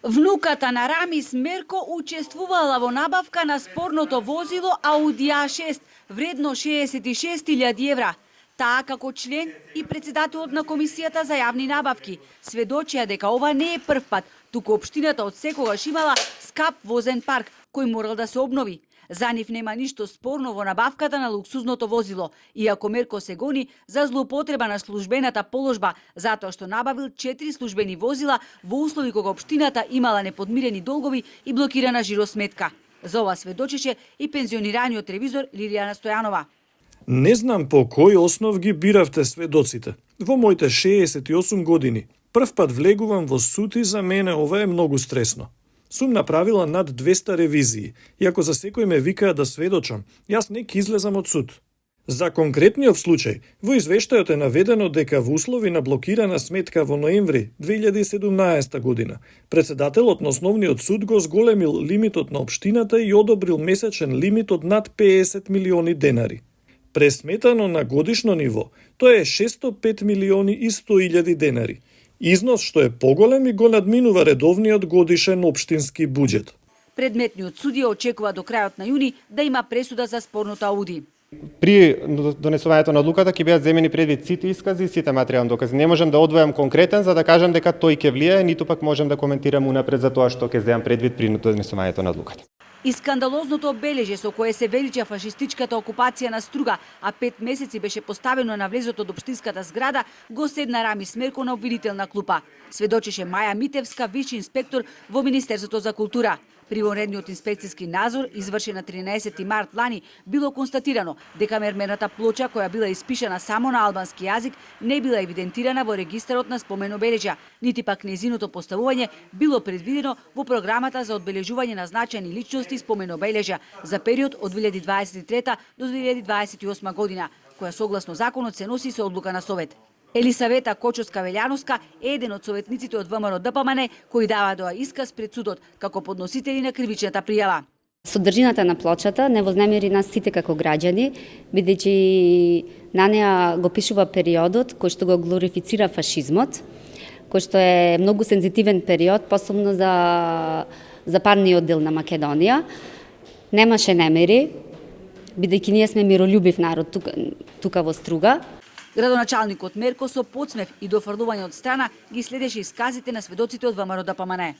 Внуката на Рамис Мерко учествувала во набавка на спорното возило Ауди А6 вредно 66.000 евра. Таа како член и председателот на Комисијата за јавни набавки сведочија дека ова не е прв пат, туку општината од секогаш имала скап возен парк кој морал да се обнови. За нив нема ништо спорно во набавката на луксузното возило, иако Мерко се гони за злоупотреба на службената положба, затоа што набавил 4 службени возила во услови кога општината имала неподмирени долгови и блокирана жиросметка. За ова сведочеше и пензионираниот ревизор Лилијана Стојанова. Не знам по кој основ ги биравте сведоците. Во моите 68 години прв пат влегувам во суд и за мене ова е многу стресно. Сум направила над 200 ревизии, и ако за секој ме викаат да сведочам, јас не ќе излезам од суд. За конкретниот случај, во извештајот е наведено дека во услови на блокирана сметка во ноември 2017 година, председателот на основниот суд го зголемил лимитот на општината и одобрил месечен лимит од над 50 милиони денари. Пресметано на годишно ниво, тоа е 605 милиони и 100.000 денари. Износ што е поголем и го надминува редовниот годишен општински буџет. Предметниот судија очекува до крајот на јуни да има пресуда за спорното Ауди. При донесувањето на одлуката ќе бидат земени предвид сите искази и сите материјални докази. Не можам да одвојам конкретен за да кажам дека тој ќе влијае, ниту пак можам да коментирам унапред за тоа што ќе земам предвид при донесувањето на одлуката. И скандалозното обележје со кое се велича фашистичката окупација на Струга, а 5 месеци беше поставено на влезот од општинската зграда, го седна Рамис Мерко на обвинителна клупа. Сведочеше Маја Митевска, виш инспектор во Министерството за култура. При вонредниот инспекцијски надзор, извршен на 13 март лани, било констатирано дека мермената плоча, која била испишана само на албански јазик, не била евидентирана во регистарот на спомен обележја, нити пак нејзиното поставување било предвидено во програмата за одбележување на значајни личности спомен обележја за период од 2023 до 2028 година, која согласно законот се носи со одлука на Совет. Елисавета Кочовска-Велјановска е еден од советниците од ВМРО ДПМН кои дава доа исказ пред судот како подносители на кривичната пријава. Содржината на плочата не вознемири нас сите како граѓани, бидејќи на неа го пишува периодот кој што го глорифицира фашизмот, кој што е многу сензитивен период, посебно за парниот дел на Македонија. Немаше немири, бидејќи ние сме миролюбив народ тука во Струга. Градоначалникот Мерко со подсмев и дофрлување од страна ги следеше исказите на сведоците од ВМРО ДПМН.